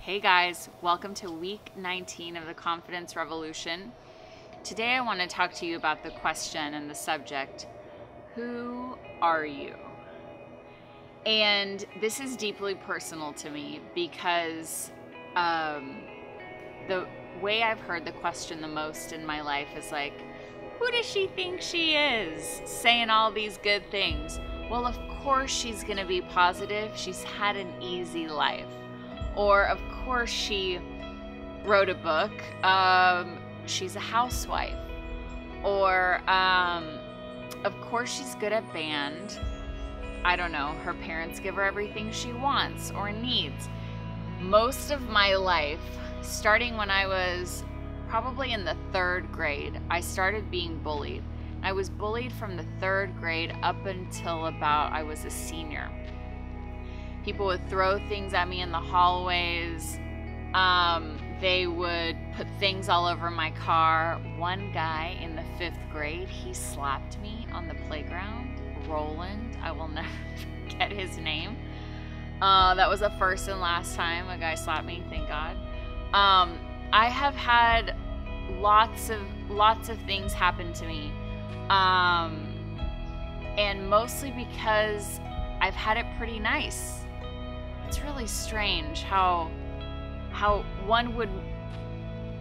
Hey guys, welcome to week 19 of the Confidence Revolution. Today I want to talk to you about the question and the subject, who are you? And this is deeply personal to me because the way I've heard the question the most in my life is like, who does she think she is? Saying all these good things. Well, of course she's going to be positive. She's had an easy life. Or of course she wrote a book. She's a housewife. Or of course she's good at band. I don't know, her parents give her everything she wants or needs. Most of my life, starting when I was probably in the 3rd grade, I started being bullied. I was bullied from the 3rd grade up until about I was a senior. People would throw things at me in the hallways. They would put things all over my car. One guy in the 5th grade, he slapped me on the playground. Roland, I will never forget his name. That was the first and last time a guy slapped me, thank God. I have had lots of things happen to me. And mostly because I've had it pretty nice. It's really strange how one would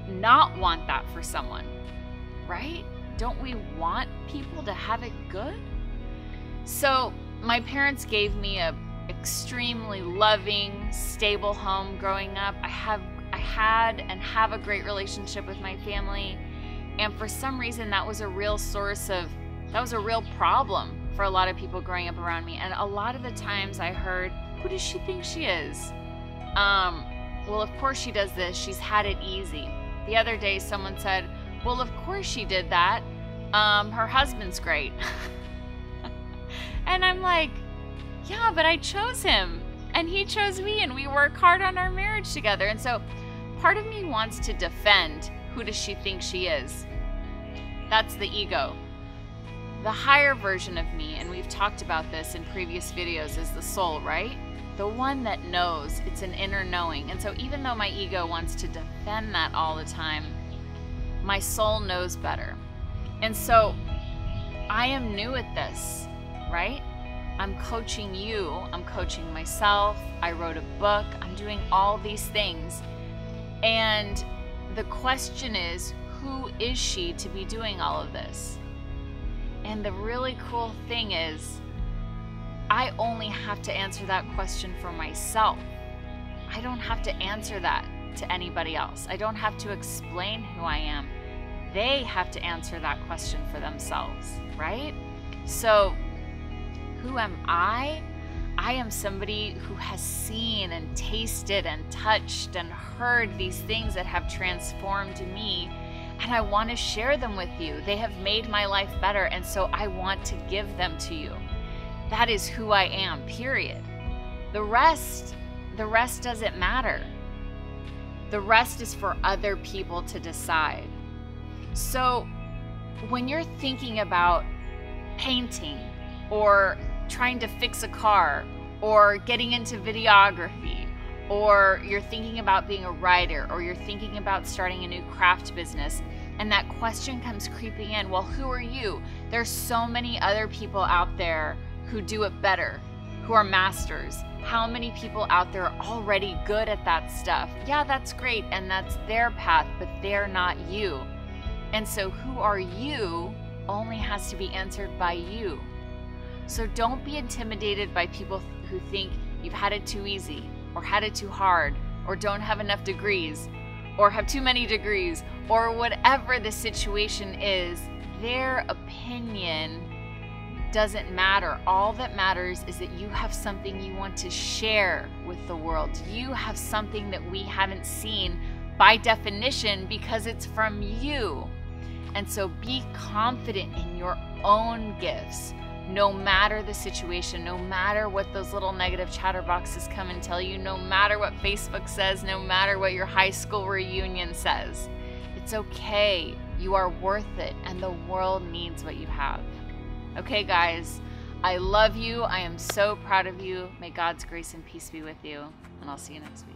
not want that for someone, right? Don't we want people to have it good? So my parents gave me a extremely loving, stable home growing up. I had and have a great relationship with my family. And for some reason that was a real problem for a lot of people growing up around me. And a lot of the times I heard, who does she think she is? Well, of course she does this. She's had it easy. The other day someone said, well, of course she did that. Her husband's great. And I'm like, yeah, but I chose him and he chose me and we work hard on our marriage together. And so part of me wants to defend, who does she think she is? That's the ego. The higher version of me, and we've talked about this in previous videos, is the soul, right? The one that knows. It's an inner knowing. And so even though my ego wants to defend that all the time, my soul knows better. And so I am new at this, right? I'm coaching you. I'm coaching myself. I wrote a book. I'm doing all these things. And the question is, who is she to be doing all of this? And the really cool thing is, I only have to answer that question for myself. I don't have to answer that to anybody else. I don't have to explain who I am. They have to answer that question for themselves, right? So, who am I? I am somebody who has seen and tasted and touched and heard these things that have transformed me. And I want to share them with you. They have made my life better, and so I want to give them to you. That is who I am, period. The rest doesn't matter. The rest is for other people to decide. So when you're thinking about painting or trying to fix a car or getting into videography, or you're thinking about being a writer, or you're thinking about starting a new craft business, and that question comes creeping in, well, who are you? There's so many other people out there who do it better, who are masters. How many people out there are already good at that stuff? Yeah, that's great, and that's their path, but they're not you. And so who are you only has to be answered by you. So don't be intimidated by people who think you've had it too easy, or had it too hard, or don't have enough degrees, or have too many degrees, or whatever the situation is. Their opinion doesn't matter. All that matters is that you have something you want to share with the world. You have something that we haven't seen by definition because it's from you. And so be confident in your own gifts. No matter the situation, no matter what those little negative chatterboxes come and tell you, no matter what Facebook says, no matter what your high school reunion says, it's okay. You are worth it, and the world needs what you have. Okay, guys, I love you. I am so proud of you. May God's grace and peace be with you, and I'll see you next week.